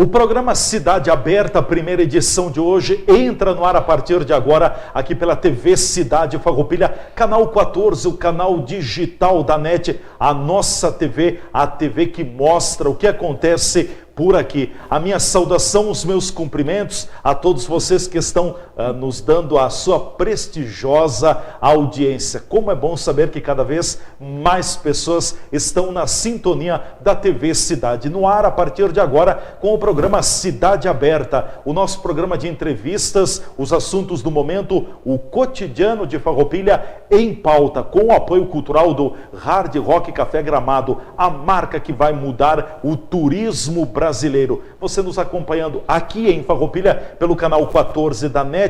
O programa Cidade Aberta, primeira edição de hoje, entra no ar a partir de agora, aqui pela TV Cidade Farroupilha, canal 14, o canal digital da NET, a nossa TV, a TV que mostra o que acontece por aqui. A minha saudação, os meus cumprimentos a todos vocês que estão nos dando a sua prestigiosa audiência. Como é bom saber que cada vez mais pessoas estão na sintonia da TV Cidade. No ar, a partir de agora, com o programa Cidade Aberta, o nosso programa de entrevistas, os assuntos do momento, o cotidiano de Farroupilha em pauta, com o apoio cultural do Hard Rock Café Gramado, a marca que vai mudar o turismo brasileiro. Você nos acompanhando aqui em Farroupilha pelo canal 14 da NET,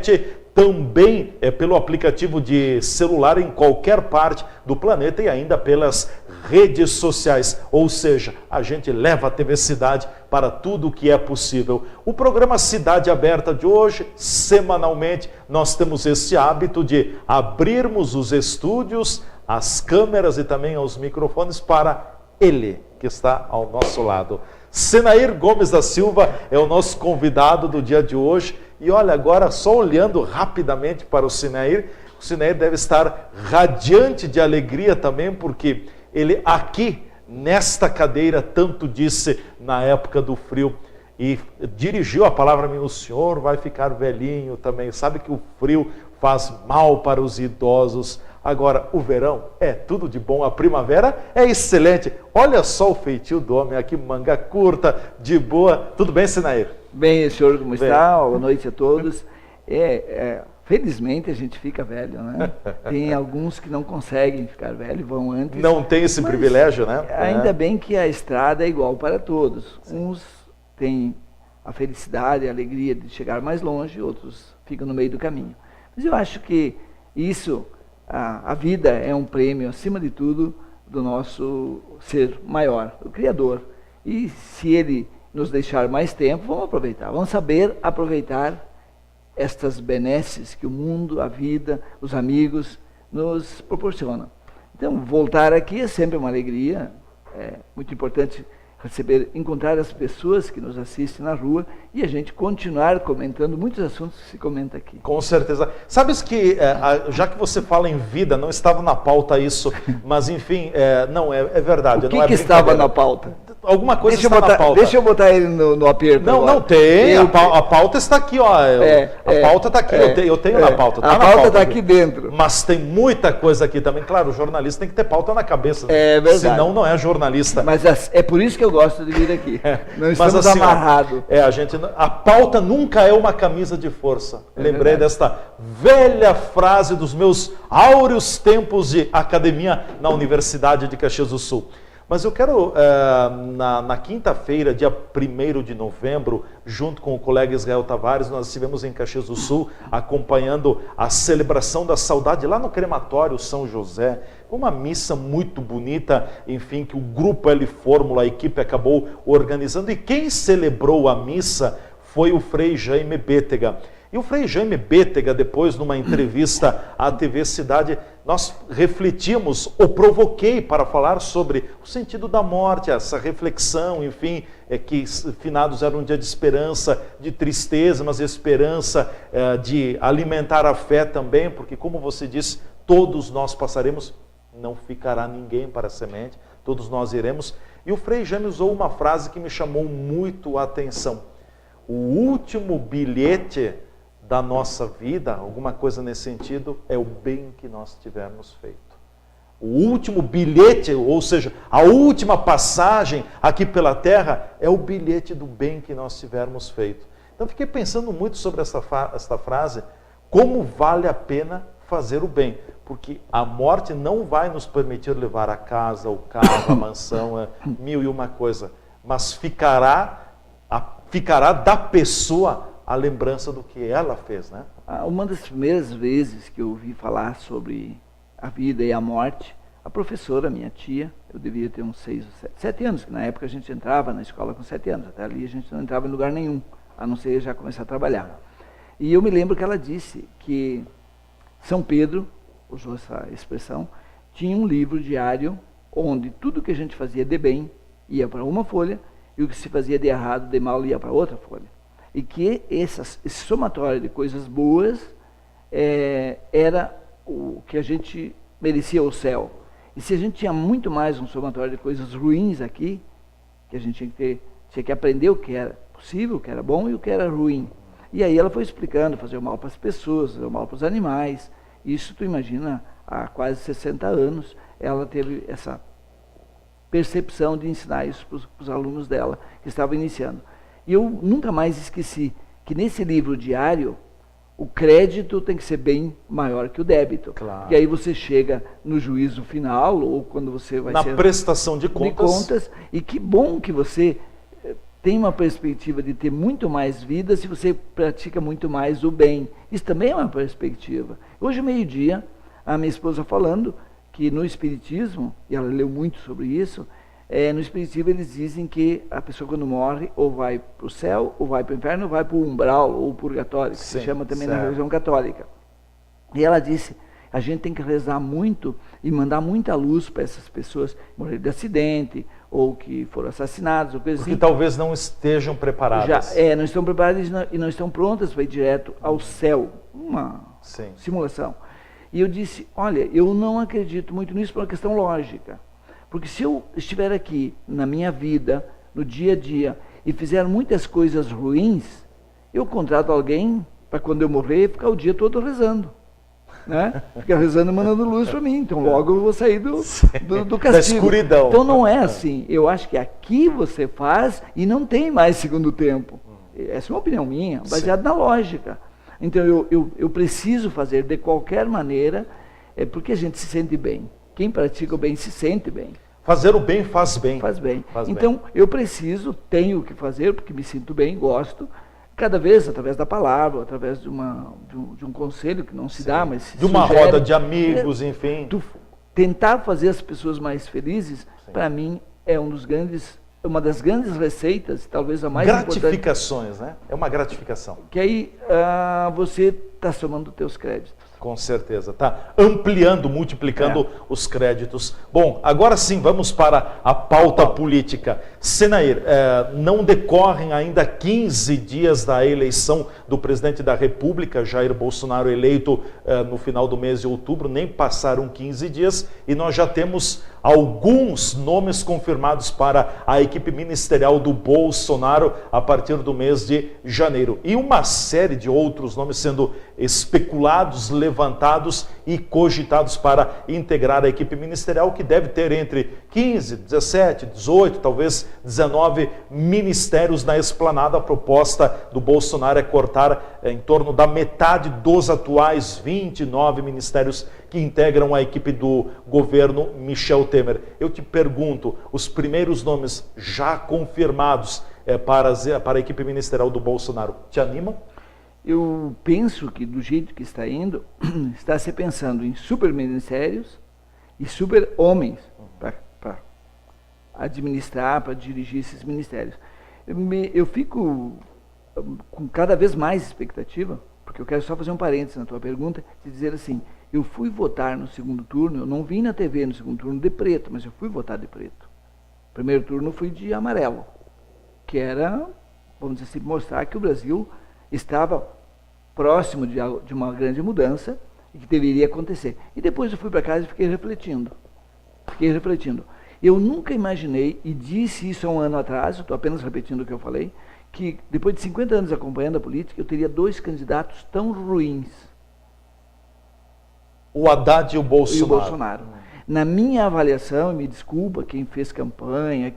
também pelo aplicativo de celular em qualquer parte do planeta e ainda pelas redes sociais. Ou seja, a gente leva a TV Cidade para tudo o que é possível. O programa Cidade Aberta de hoje, semanalmente, nós temos esse hábito de abrirmos os estúdios, as câmeras e também os microfones para ele, que está ao nosso lado. Senair Gomes da Silva é o nosso convidado do dia de hoje. E olha, agora só olhando rapidamente para o Senair deve estar radiante de alegria também, porque ele aqui, nesta cadeira, tanto disse na época do frio, e dirigiu a palavra a mim: o senhor vai ficar velhinho também, sabe que o frio faz mal para os idosos. Agora, o verão é tudo de bom, a primavera é excelente. Olha só o feitio do homem aqui, manga curta, de boa. Tudo bem, Senair? Bem, senhor, como está? Boa noite a todos. Felizmente a gente fica velho, né? Tem alguns que não conseguem ficar velho, vão antes. Não tem esse privilégio, né? Ainda bem que a estrada é igual para todos. Sim. Uns têm a felicidade, a alegria de chegar mais longe, outros ficam no meio do caminho. Mas eu acho que isso... A vida é um prêmio, acima de tudo, do nosso ser maior, o Criador. E se Ele nos deixar mais tempo, vamos aproveitar. Vamos saber aproveitar estas benesses que o mundo, a vida, os amigos nos proporcionam. Então, voltar aqui é sempre uma alegria. É muito importante encontrar as pessoas que nos assistem na rua e a gente continuar comentando muitos assuntos que se comenta aqui. Com certeza. Sabes que, já que você fala em vida, não estava na pauta isso, mas enfim, é verdade. O que estava na pauta? Alguma coisa está na pauta. Deixa eu botar ele no aperto. Não tem. A pauta está aqui, ó. A pauta está aqui. Eu tenho na pauta. A pauta está aqui dentro. Mas tem muita coisa aqui também. Claro, o jornalista tem que ter pauta na cabeça. É verdade. Senão não é jornalista. Mas é por isso que eu gosto de vir aqui. Não estamos assim, amarrados. A pauta nunca é uma camisa de força. Lembrei desta velha frase dos meus áureos tempos de academia na Universidade de Caxias do Sul. Mas eu quero, na quinta-feira, dia 1º de novembro, junto com o colega Israel Tavares, nós estivemos em Caxias do Sul, acompanhando a celebração da saudade lá no crematório São José. Uma missa muito bonita, enfim, que o Grupo L Fórmula, a equipe acabou organizando. E quem celebrou a missa foi o Frei Jaime Bétega. E o Frei Jaime Bétega, depois, numa entrevista à TV Cidade, nós refletimos, ou provoquei para falar sobre o sentido da morte, essa reflexão, enfim, que finados era um dia de esperança, de tristeza, mas esperança, de alimentar a fé também, porque, como você disse, todos nós passaremos, não ficará ninguém para a semente, todos nós iremos. E o Frei Jaime usou uma frase que me chamou muito a atenção. O último bilhete da nossa vida, alguma coisa nesse sentido, é o bem que nós tivermos feito. O último bilhete, ou seja, a última passagem aqui pela terra, é o bilhete do bem que nós tivermos feito. Então fiquei pensando muito sobre esta frase, como vale a pena fazer o bem, porque a morte não vai nos permitir levar a casa, o carro, a mansão, mil e uma coisa, mas ficará da pessoa a lembrança do que ela fez, né? Uma das primeiras vezes que eu ouvi falar sobre a vida e a morte, a professora, minha tia, eu devia ter uns 6 ou 7 anos, que na época a gente entrava na escola com 7 anos, até ali a gente não entrava em lugar nenhum, a não ser já começar a trabalhar. E eu me lembro que ela disse que São Pedro, usou essa expressão, tinha um livro diário onde tudo que a gente fazia de bem ia para uma folha e o que se fazia de errado, de mal, ia para outra folha. E que esse somatório de coisas boas era o que a gente merecia o céu. E se a gente tinha muito mais um somatório de coisas ruins aqui, que a gente tinha que aprender o que era possível, o que era bom e o que era ruim. E aí ela foi explicando, fazer o mal para as pessoas, fazer o mal para os animais. Isso, tu imagina, há quase 60 anos, ela teve essa percepção de ensinar isso para os alunos dela, que estavam iniciando. E eu nunca mais esqueci que nesse livro diário, o crédito tem que ser bem maior que o débito. Claro. E aí você chega no juízo final, ou quando você vai na ser... prestação de contas. E que bom que você tem uma perspectiva de ter muito mais vida se você pratica muito mais o bem. Isso também é uma perspectiva. Hoje, meio-dia, a minha esposa falando que no Espiritismo, e ela leu muito sobre isso, no Espiritismo eles dizem que a pessoa quando morre ou vai para o céu, ou vai para o inferno, ou vai para o umbral, ou o purgatório, que se chama também na religião católica. E ela disse, a gente tem que rezar muito e mandar muita luz para essas pessoas que morreram de acidente, ou que foram assassinados, ou coisa assim. Porque talvez não estejam preparadas. Não estão preparadas e não estão prontas para ir direto ao céu. Uma simulação. E eu disse, olha, eu não acredito muito nisso por uma questão lógica. Porque se eu estiver aqui, na minha vida, no dia a dia, e fizer muitas coisas ruins, eu contrato alguém para quando eu morrer, ficar o dia todo rezando. Né? Ficar rezando e mandando luz para mim. Então logo eu vou sair do castigo. Da escuridão. Então não é assim. Eu acho que aqui você faz e não tem mais segundo tempo. Essa é uma opinião minha, baseada na lógica. Então eu preciso fazer de qualquer maneira, porque a gente se sente bem. Quem pratica o bem se sente bem. Fazer o bem faz bem. Faz bem. Então eu tenho que fazer, porque me sinto bem, gosto, cada vez através da palavra, através de um conselho que não se dá, mas se de uma sugere, roda de amigos, enfim. Tentar fazer as pessoas mais felizes, para mim, é uma das grandes receitas, talvez a mais importante. Gratificações, né? É uma gratificação. Que aí você está somando teus créditos. Com certeza, está ampliando, multiplicando os créditos. Bom, agora sim, vamos para a pauta política. Senair, não decorrem ainda 15 dias da eleição do presidente da República, Jair Bolsonaro, eleito no final do mês de outubro, nem passaram 15 dias e nós já temos alguns nomes confirmados para a equipe ministerial do Bolsonaro a partir do mês de janeiro. E uma série de outros nomes sendo especulados, levantados e cogitados para integrar a equipe ministerial, que deve ter entre 15, 17, 18, talvez 19 ministérios na esplanada. A proposta do Bolsonaro é cortar em torno da metade dos atuais 29 ministérios que integram a equipe do governo Michel Temer. Eu te pergunto, os primeiros nomes já confirmados para a equipe ministerial do Bolsonaro, te animam? Eu penso que do jeito que está indo, está se pensando em super-ministérios e super-homens para administrar, para dirigir esses ministérios. Eu fico com cada vez mais expectativa, porque eu quero só fazer um parênteses na tua pergunta, de dizer assim, eu fui votar no segundo turno, eu não vim na TV no segundo turno de preto, mas eu fui votar de preto. Primeiro turno fui de amarelo, que era, vamos dizer assim, mostrar que o Brasil estava próximo de uma grande mudança e que deveria acontecer. E depois eu fui para casa e fiquei refletindo. Eu nunca imaginei, e disse isso há um ano atrás, eu estou apenas repetindo o que eu falei, que depois de 50 anos acompanhando a política, eu teria dois candidatos tão ruins. O Haddad e o Bolsonaro. E o Bolsonaro. Na minha avaliação, me desculpa quem fez campanha,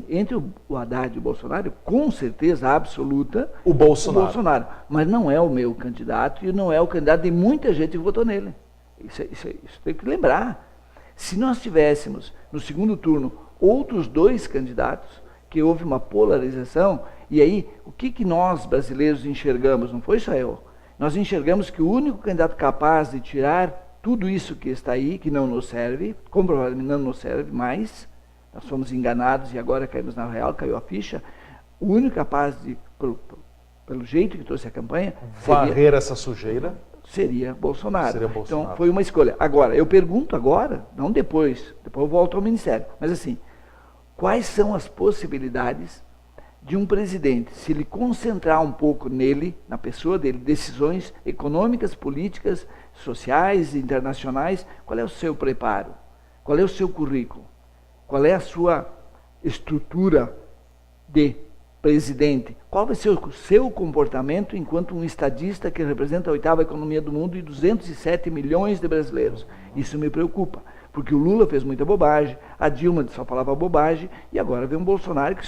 entre o Haddad e o Bolsonaro, com certeza absoluta, o Bolsonaro. Mas não é o meu candidato e não é o candidato de muita gente que votou nele. Isso tem que lembrar. Se nós tivéssemos, no segundo turno, outros dois candidatos, que houve uma polarização, e aí, o que nós brasileiros enxergamos? Não foi só eu. Nós enxergamos que o único candidato capaz de tirar tudo isso que está aí, que não nos serve, comprovadamente não nos serve mais, nós fomos enganados e agora caímos na real, caiu a ficha, o único capaz de, pelo jeito que trouxe a campanha, varrer essa sujeira, seria Bolsonaro. Seria Bolsonaro. Então foi uma escolha. Agora, eu pergunto agora, não depois eu volto ao Ministério, mas assim, quais são as possibilidades de um presidente, se ele concentrar um pouco nele, na pessoa dele, decisões econômicas, políticas, sociais, internacionais, qual é o seu preparo? Qual é o seu currículo? Qual é a sua estrutura de presidente? Qual vai ser o seu comportamento enquanto um estadista que representa a 8ª economia do mundo e 207 milhões de brasileiros? Isso me preocupa, porque o Lula fez muita bobagem, a Dilma só falava bobagem, e agora vem um Bolsonaro que,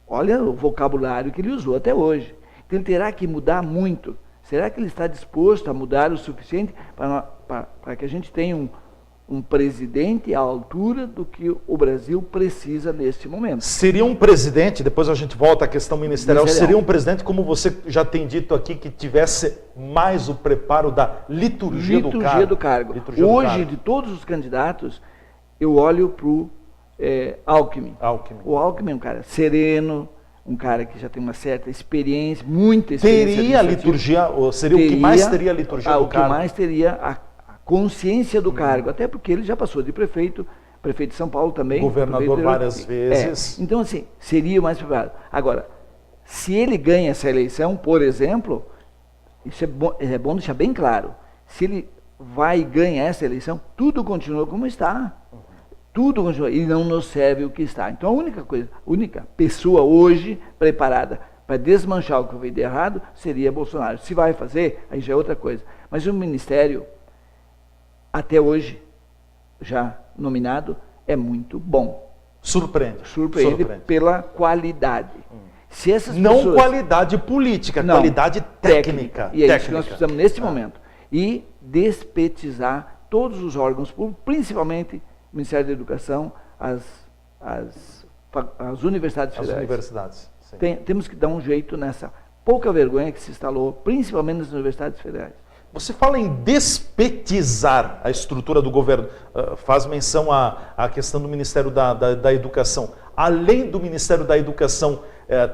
olha o vocabulário que ele usou até hoje. Então ele terá que mudar muito. Será que ele está disposto a mudar o suficiente para que a gente tenha um presidente à altura do que o Brasil precisa neste momento? Seria um presidente, depois a gente volta à questão ministerial, seria um presidente, como você já tem dito aqui, que tivesse mais o preparo da liturgia do cargo. Hoje, de todos os candidatos, eu olho para o Alckmin. O Alckmin é um cara sereno, um cara que já tem uma certa experiência, muita experiência. Teria a liturgia, ou seria o que mais teria a liturgia do cargo? O que mais teria a consciência do cargo, até porque ele já passou de prefeito de São Paulo também. Governador várias vezes. Então, assim, seria o mais preparado. Agora, se ele ganha essa eleição, por exemplo, isso é bom deixar bem claro, se ele vai ganhar essa eleição, tudo continua como está. Tudo continua, e não nos serve o que está. Então a única pessoa hoje preparada para desmanchar o que foi de errado seria Bolsonaro. Se vai fazer, aí já é outra coisa. Mas o ministério, até hoje, já nominado, é muito bom. Surpreende pela qualidade. Se essas não pessoas... qualidade política, não, qualidade técnica. E é isso que nós precisamos neste momento. E despetizar todos os órgãos públicos, principalmente o Ministério da Educação, as universidades federais. Temos que dar um jeito nessa pouca vergonha que se instalou, principalmente nas universidades federais. Você fala em despetizar a estrutura do governo, faz menção à questão do Ministério da Educação. Além do Ministério da Educação,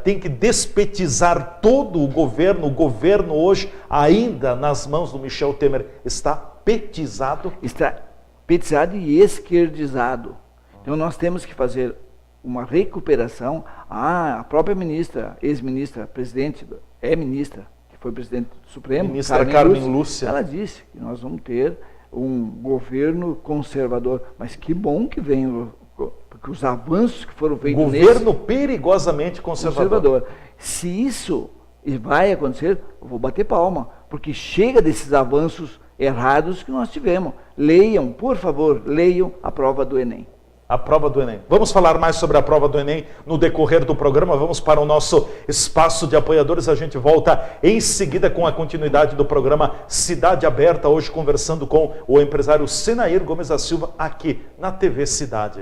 tem que despetizar todo o governo hoje, ainda nas mãos do Michel Temer, está petizado? Está petizado e esquerdizado. Então nós temos que fazer uma recuperação. A própria ministra, ex-ministra, ministra, que foi presidente do Supremo, ministra Carmen Lúcia, ela disse que nós vamos ter um governo conservador. Mas que bom que vem, porque os avanços que foram feitos governo perigosamente conservador. Se isso vai acontecer, eu vou bater palma, porque chega desses avanços errados que nós tivemos. Leiam, por favor, leiam a prova do Enem. A prova do Enem. Vamos falar mais sobre a prova do Enem no decorrer do programa. Vamos para o nosso espaço de apoiadores. A gente volta em seguida com a continuidade do programa Cidade Aberta. Hoje conversando com o empresário Senair Gomes da Silva aqui na TV Cidade.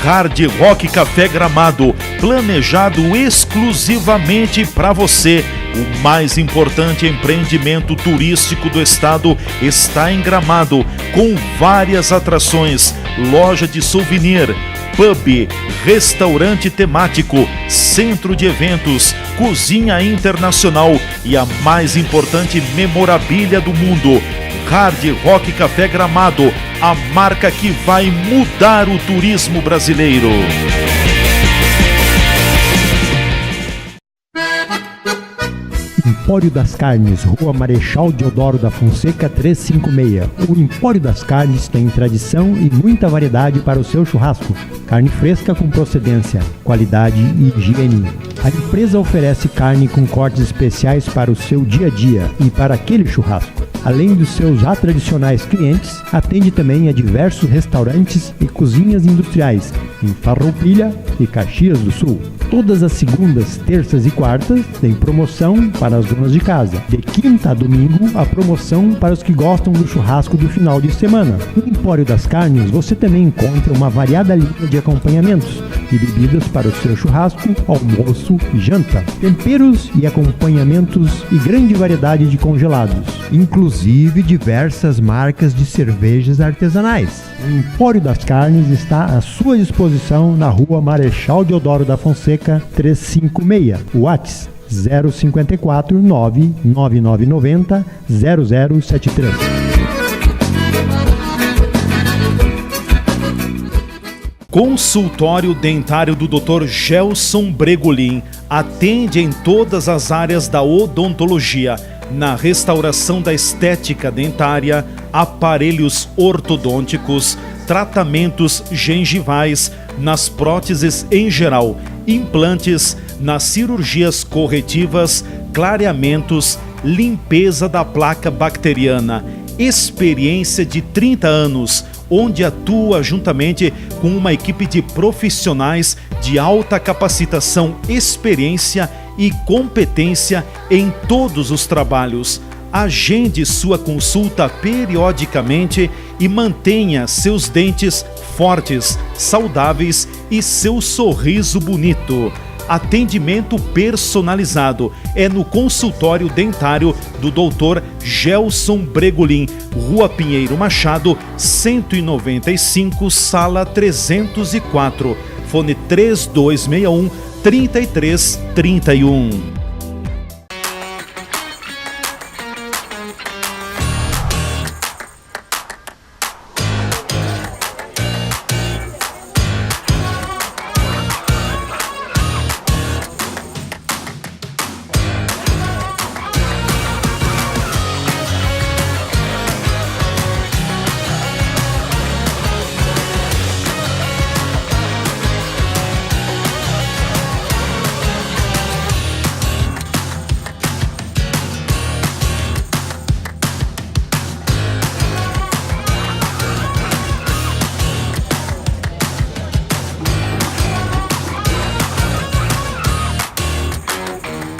Hard Rock Café Gramado, planejado exclusivamente para você. O mais importante empreendimento turístico do estado está em Gramado, com várias atrações, loja de souvenir, pub, restaurante temático, centro de eventos, cozinha internacional e a mais importante memorabilia do mundo. Hard Rock Café Gramado, a marca que vai mudar o turismo brasileiro. Empório das Carnes, Rua Marechal Deodoro da Fonseca 356. O Empório das Carnes tem tradição e muita variedade para o seu churrasco. Carne fresca com procedência, qualidade e higiene. A empresa oferece carne com cortes especiais para o seu dia a dia e para aquele churrasco. Além dos seus já tradicionais clientes, atende também a diversos restaurantes e cozinhas industriais em Farroupilha e Caxias do Sul. Todas as segundas, terças e quartas tem promoção para as donas de casa. De quinta a domingo, a promoção para os que gostam do churrasco do final de semana. No Empório das Carnes, você também encontra uma variada linha de acompanhamentos e bebidas para o seu churrasco, almoço e janta. Temperos e acompanhamentos e grande variedade de congelados, inclusive diversas marcas de cervejas artesanais. O Empório das Carnes está à sua disposição na Rua Marechal Deodoro da Fonseca 356. WhatsApp 054 99990 0073. Consultório dentário do Dr. Gelson Bregolin atende em todas as áreas da odontologia, na restauração da estética dentária, aparelhos ortodônticos, tratamentos gengivais, nas próteses em geral, implantes, nas cirurgias corretivas, clareamentos, limpeza da placa bacteriana. Experiência de 30 anos, onde atua juntamente com uma equipe de profissionais de alta capacitação, experiência e competência em todos os trabalhos. Agende sua consulta periodicamente e mantenha seus dentes fortes, saudáveis e seu sorriso bonito. Atendimento personalizado é no consultório dentário do Dr. Gelson Bregolin, Rua Pinheiro Machado, 195, sala 304, fone 3261 3331.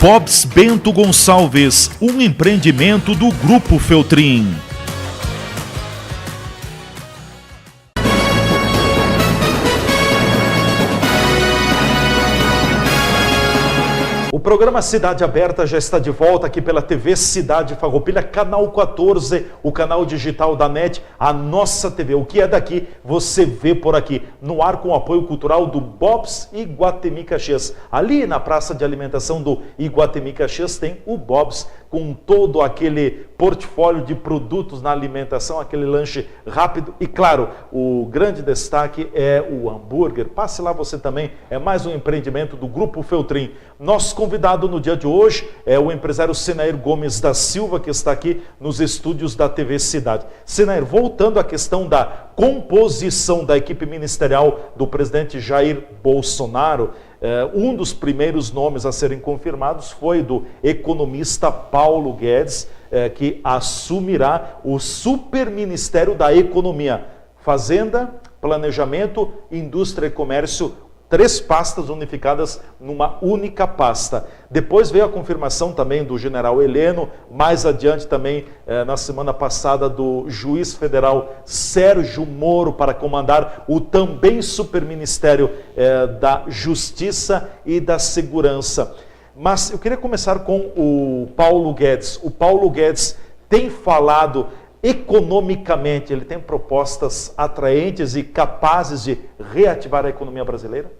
Bob's Bento Gonçalves, um empreendimento do Grupo Feltrin. O programa Cidade Aberta já está de volta aqui pela TV Cidade Farroupilha, canal 14, o canal digital da NET, a nossa TV. O que é daqui, você vê por aqui, no ar com o apoio cultural do Bob's Iguatemi Caxias. Ali na praça de alimentação do Iguatemi Caxias tem o Bob's, com todo aquele portfólio de produtos na alimentação, aquele lanche rápido e, claro, o grande destaque é o hambúrguer. Passe lá você também, é mais um empreendimento do Grupo Feltrin. Nosso convidado no dia de hoje é o empresário Senair Gomes da Silva, que está aqui nos estúdios da TV Cidade. Senair, voltando à questão da composição da equipe ministerial do presidente Jair Bolsonaro, um dos primeiros nomes a serem confirmados foi do economista Paulo Guedes, que assumirá o Superministério da Economia, Fazenda, Planejamento, Indústria e Comércio, 3 pastas unificadas numa única pasta. Depois veio a confirmação também do general Heleno, mais adiante também, na semana passada, do juiz federal Sérgio Moro para comandar o também Superministério da Justiça e da Segurança. Mas eu queria começar com o Paulo Guedes. O Paulo Guedes tem falado economicamente, ele tem propostas atraentes e capazes de reativar a economia brasileira?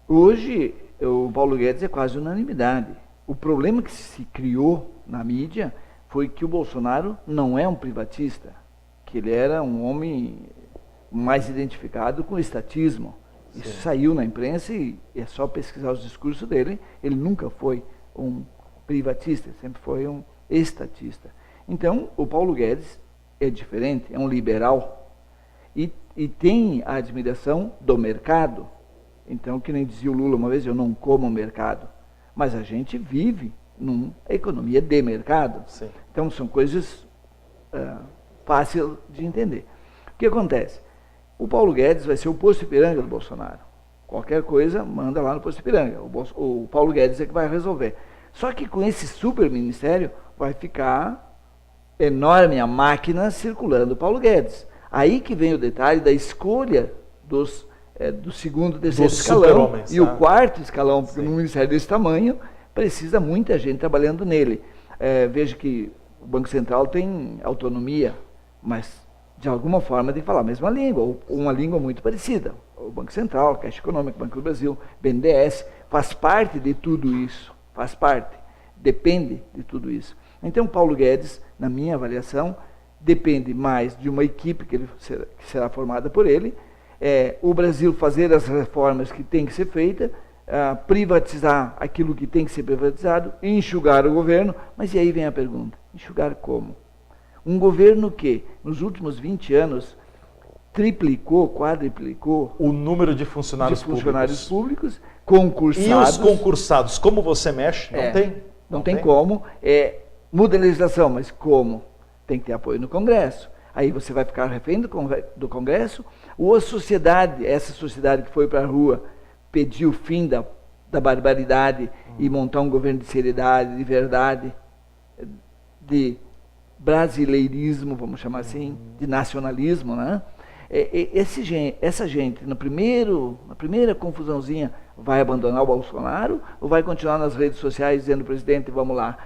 Hoje, o Paulo Guedes é quase unanimidade. O problema que se criou na mídia foi que o Bolsonaro não é um privatista, que ele era um homem mais identificado com o estatismo. Sim. Isso saiu na imprensa e é só pesquisar os discursos dele. Ele nunca foi um privatista, sempre foi um estatista. Então, o Paulo Guedes é diferente, é um liberal e tem a admiração do mercado. Então, que nem dizia o Lula uma vez, eu não como o mercado, mas a gente vive numa economia de mercado. Sim. Então, são coisas fáceis de entender. O que acontece? O Paulo Guedes vai ser o posto Ipiranga do Bolsonaro. Qualquer coisa, manda lá no posto Ipiranga. O Paulo Guedes é que vai resolver. Só que com esse super ministério vai ficar enorme a máquina circulando o Paulo Guedes. Aí que vem o detalhe da escolha do segundo, terceiro escalão e o quarto escalão, porque num ministério desse tamanho precisa muita gente trabalhando nele. Veja que o Banco Central tem autonomia, mas de alguma forma tem que falar a mesma língua, ou uma língua muito parecida. O Banco Central, a Caixa Econômica, o Banco do Brasil, BNDES, faz parte de tudo isso. faz parte, depende de tudo isso. Então, Paulo Guedes, na minha avaliação, depende mais de uma equipe que será formada por ele, o Brasil fazer as reformas que tem que ser feitas, privatizar aquilo que tem que ser privatizado, enxugar o governo, mas e aí vem a pergunta, enxugar como? Um governo que, nos últimos 20 anos, triplicou, quadriplicou o número de funcionários públicos, concursados. E os concursados, como você mexe? Não tem. Não tem como. Muda a legislação, mas como? Tem que ter apoio no Congresso. Aí você vai ficar refém do Congresso, ou a sociedade, essa sociedade que foi para a rua, pediu o fim da barbaridade e montar um governo de seriedade, de verdade, de brasileirismo, vamos chamar assim, de nacionalismo, né? Essa gente, na primeira confusãozinha, vai abandonar o Bolsonaro ou vai continuar nas redes sociais dizendo, presidente, vamos lá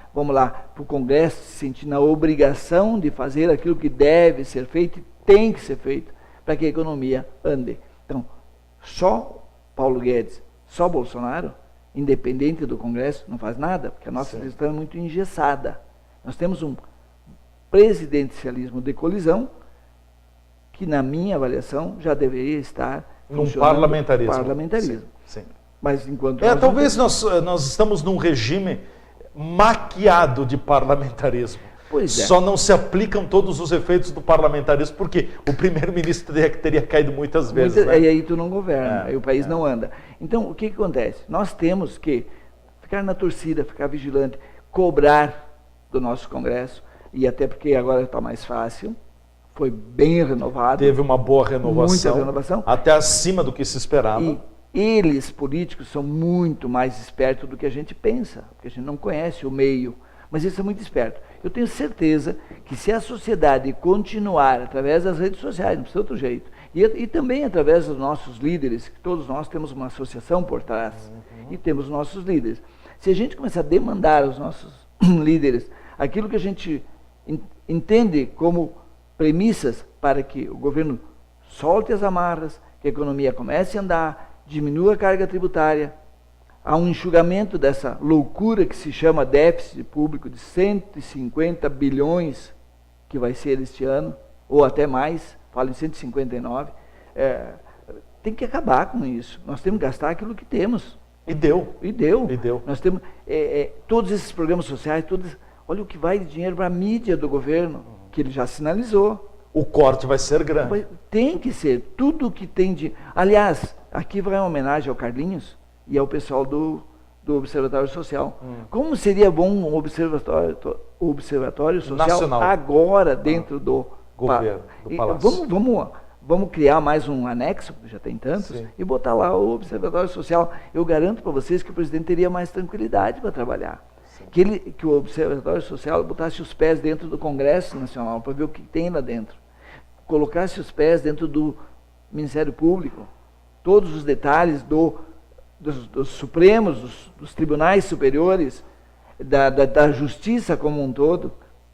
para o Congresso se sentir na obrigação de fazer aquilo que deve ser feito e tem que ser feito para que a economia ande. Então, só Paulo Guedes, só Bolsonaro, independente do Congresso, não faz nada, porque a nossa legislação é muito engessada. Nós temos um presidencialismo de colisão que, na minha avaliação, já deveria estar num parlamentarismo. Sim. Mas enquanto talvez nós estamos num regime maquiado de parlamentarismo. Pois é. Só não se aplicam todos os efeitos do parlamentarismo, porque o primeiro-ministro teria caído muitas vezes. Né? E aí tu não governa, aí o país não anda. Então, o que acontece? Nós temos que ficar na torcida, ficar vigilante, cobrar do nosso Congresso, e até porque agora está mais fácil, foi bem renovado. Teve uma boa renovação. Muita renovação. Até acima do que se esperava. E eles, políticos, são muito mais espertos do que a gente pensa, porque a gente não conhece o meio, mas eles são muito espertos. Eu tenho certeza que se a sociedade continuar, através das redes sociais, não precisa de outro jeito, e também através dos nossos líderes, que todos nós temos uma associação por trás, e temos nossos líderes. Se a gente começar a demandar aos nossos líderes aquilo que a gente entende como premissas para que o governo solte as amarras, que a economia comece a andar, diminua a carga tributária, há um enxugamento dessa loucura que se chama déficit público de 150 bilhões, que vai ser este ano, ou até mais, falo em 159, tem que acabar com isso. Nós temos que gastar aquilo que temos. E deu. Nós temos todos esses programas sociais, olha o que vai de dinheiro para a mídia do governo, que ele já sinalizou. O corte vai ser grande. Tem que ser. Tudo que tem de... Aliás, aqui vai uma homenagem ao Carlinhos e ao pessoal do Observatório Social. Como seria bom um observatório social nacional, agora dentro do governo, do Palácio. Vamos criar mais um anexo, já tem tantos, e botar lá o Observatório Social. Eu garanto para vocês que o presidente teria mais tranquilidade para trabalhar. Que o Observatório Social botasse os pés dentro do Congresso Nacional para ver o que tem lá dentro. Colocasse os pés dentro do Ministério Público, todos os detalhes dos Supremos, dos tribunais superiores, da Justiça como um todo,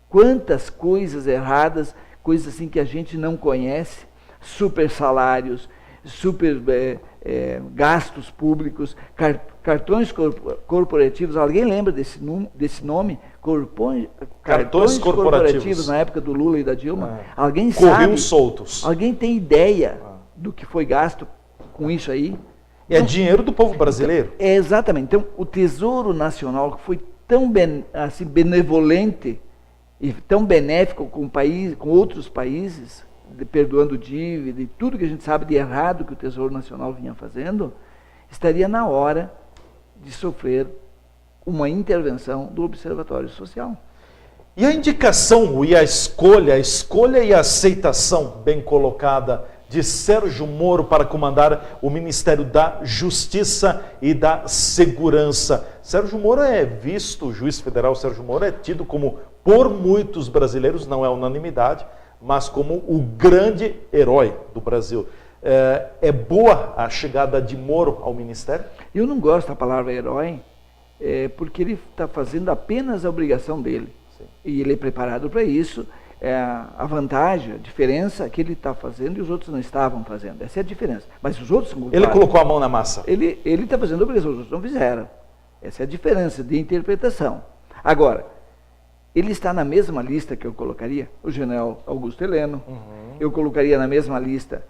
quantas coisas erradas, coisas assim que a gente não conhece, super salários, super gastos públicos, cartões corporativos. Alguém lembra desse nome? Cartões corporativos na época do Lula e da Dilma. Alguém sabe? Soltos. Alguém tem ideia do que foi gasto com isso aí? É dinheiro do povo brasileiro. Exatamente. Então, o Tesouro Nacional, que foi tão benevolente e tão benéfico com outros países, perdoando dívida e tudo que a gente sabe de errado que o Tesouro Nacional vinha fazendo, estaria na hora de sofrer uma intervenção do Observatório Social. E a indicação e a escolha e a aceitação bem colocada de Sérgio Moro para comandar o Ministério da Justiça e da Segurança. Sérgio Moro o juiz federal Sérgio Moro é tido como, por muitos brasileiros, não é unanimidade, mas como o grande herói do Brasil. É boa a chegada de Moro ao Ministério? Eu não gosto da palavra herói, porque ele está fazendo apenas a obrigação dele. Sim. E ele é preparado para isso. A vantagem, a diferença é que ele está fazendo e os outros não estavam fazendo. Essa é a diferença. Mas os outros são culpados. Ele colocou a mão na massa. Ele está fazendo a obrigação, os outros não fizeram. Essa é a diferença de interpretação. Agora, ele está na mesma lista que eu colocaria, o general Augusto Heleno, eu colocaria na mesma lista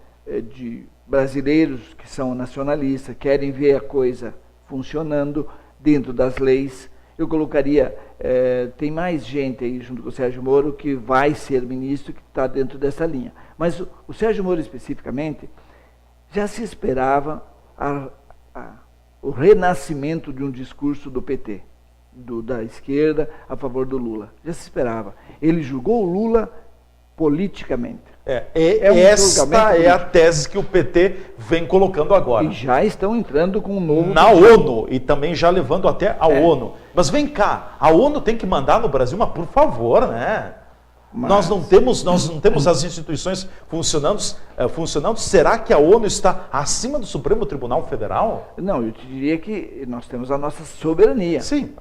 de brasileiros que são nacionalistas, querem ver a coisa funcionando dentro das leis. Eu colocaria, tem mais gente aí junto com o Sérgio Moro que vai ser ministro, que está dentro dessa linha. Mas o Sérgio Moro especificamente, já se esperava o renascimento de um discurso do PT, da esquerda a favor do Lula. Já se esperava. Ele julgou o Lula politicamente. Esta é a tese que o PT vem colocando agora. E já estão entrando com um novo... Na ONU, e também já levando até a ONU. Mas vem cá, a ONU tem que mandar no Brasil, mas por favor, né? Nós não temos as instituições funcionando. Será que a ONU está acima do Supremo Tribunal Federal? Não, eu te diria que nós temos a nossa soberania. Sim.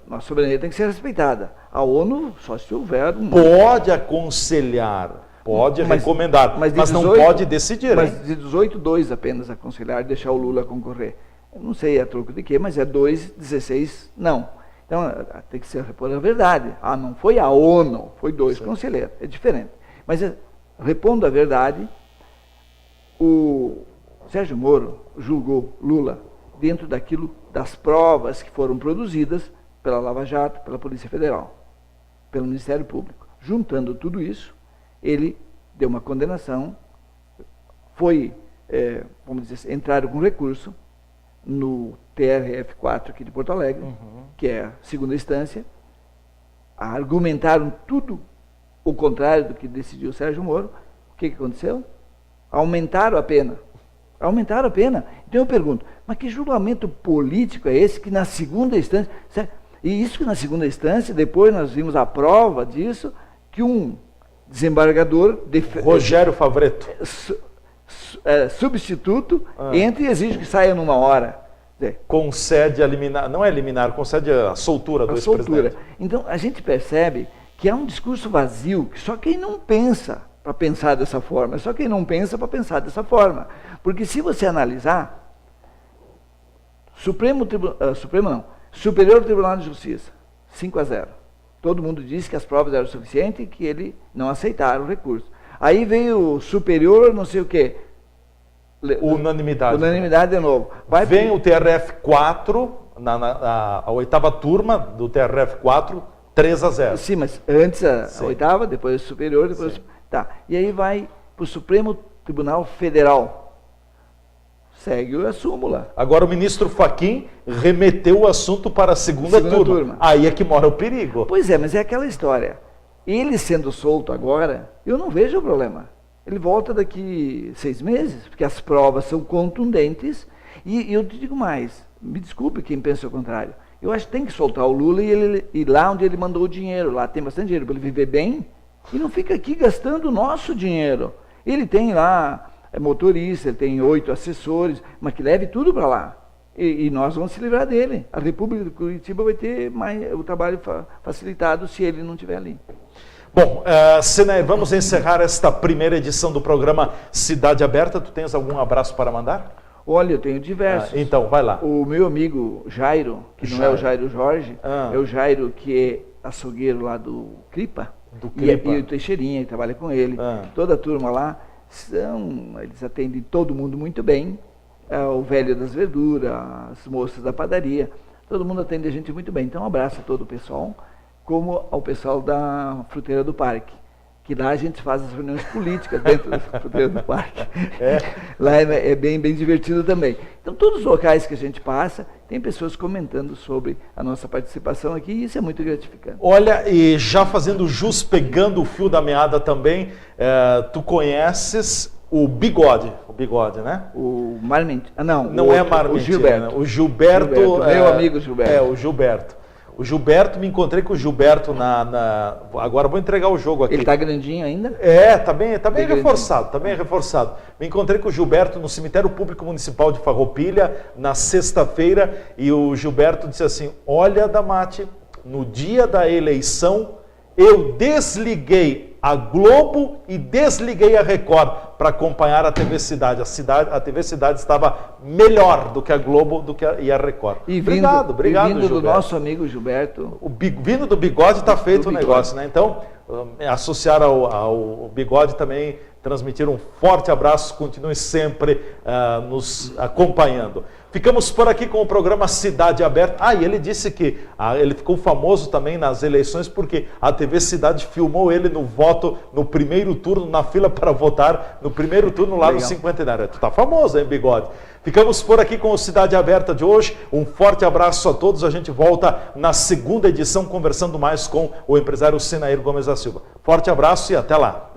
Nossa soberania tem que ser respeitada. A ONU, só se houver um... Pode aconselhar, pode recomendar, mas não pode decidir. Mas de 18-2 apenas aconselhar deixar o Lula concorrer. Eu não sei a troco de quê, mas é 2-16 não. Então, tem que se repor a verdade. Não foi a ONU, foi 2 conselheiros. É diferente. Mas, repondo a verdade, o Sérgio Moro julgou Lula dentro das provas que foram produzidas pela Lava Jato, pela Polícia Federal, pelo Ministério Público. Juntando tudo isso, ele deu uma condenação, vamos dizer, entraram com recurso no TRF4 aqui de Porto Alegre, que é a segunda instância, argumentaram tudo o contrário do que decidiu o Sérgio Moro. O que aconteceu? Aumentaram a pena. Então eu pergunto, mas que julgamento político é esse que na segunda instância... E isso que na segunda instância, depois nós vimos a prova disso, que um desembargador... Rogério Favretto. Substituto, entra e exige que saia numa hora. Concede concede a soltura do ex-presidente. Então, a gente percebe que é um discurso vazio, que só quem não pensa para pensar dessa forma, só quem não pensa para pensar dessa forma. Porque se você analisar, Superior Tribunal de Justiça, 5-0. Todo mundo disse que as provas eram suficientes e que ele não aceitaram o recurso. Aí veio o superior, não sei o quê. Unanimidade de novo. Vem o TRF4, a oitava turma do TRF4, 3-0. Sim, mas antes a oitava, depois o superior, depois... Sim. Tá. E aí vai para o Supremo Tribunal Federal. Segue a súmula. Agora o ministro Fachin remeteu o assunto para a segunda turma. Aí é que mora o perigo. Pois é, mas é aquela história. Ele sendo solto agora, eu não vejo o problema. Ele volta daqui 6 meses, porque as provas são contundentes. E eu te digo mais, me desculpe quem pensa o contrário. Eu acho que tem que soltar o Lula e ele ir lá onde ele mandou o dinheiro. Lá tem bastante dinheiro para ele viver bem. E não fica aqui gastando o nosso dinheiro. Ele tem lá motorista, ele tem 8 assessores, mas que leve tudo para lá. E nós vamos se livrar dele. A República de Curitiba vai ter o trabalho facilitado se ele não estiver ali. Bom, Senair, vamos encerrar esta primeira edição do programa Cidade Aberta. Tu tens algum abraço para mandar? Olha, eu tenho diversos. Então, vai lá. O meu amigo Jairo, que não é o Jairo Jorge, é o Jairo que é açougueiro lá do Cripa. E o Teixeirinha, que trabalha com ele. Toda a turma lá, eles atendem todo mundo muito bem. O velho das verduras, as moças da padaria, todo mundo atende a gente muito bem. Então, um abraço a todo o pessoal, como ao pessoal da Fruteira do Parque, que lá a gente faz as reuniões políticas dentro da Fruteira do Parque. Lá é bem divertido também. Então, todos os locais que a gente passa, tem pessoas comentando sobre a nossa participação aqui, e isso é muito gratificante. Olha, e já fazendo jus, pegando o fio da meada também, tu conheces o Bigode, né? O Marmente. Não é Marmente. O Gilberto. Né? O Gilberto. Meu amigo Gilberto. O Gilberto. O Gilberto, me encontrei com o Gilberto agora vou entregar o jogo aqui. Ele tá grandinho ainda? Tá bem reforçado, Me encontrei com o Gilberto no Cemitério Público Municipal de Farroupilha, na sexta-feira, e o Gilberto disse assim: olha, Damati, no dia da eleição, eu desliguei a Globo e desliguei a Record para acompanhar a TV Cidade. A TV Cidade estava melhor do que a Globo e a Record. Obrigado, Gilberto. Do nosso amigo Gilberto. Vindo do Bigode está feito o negócio, né? Então, associar ao Bigode também, transmitir um forte abraço, continue sempre nos acompanhando. Ficamos por aqui com o programa Cidade Aberta. E ele disse que ele ficou famoso também nas eleições porque a TV Cidade filmou ele no voto, no primeiro turno, na fila para votar, no primeiro turno lá no Cinquentenário. Tu tá famoso, hein, Bigode? Ficamos por aqui com o Cidade Aberta de hoje. Um forte abraço a todos. A gente volta na segunda edição conversando mais com o empresário Senair Gomes da Silva. Forte abraço e até lá.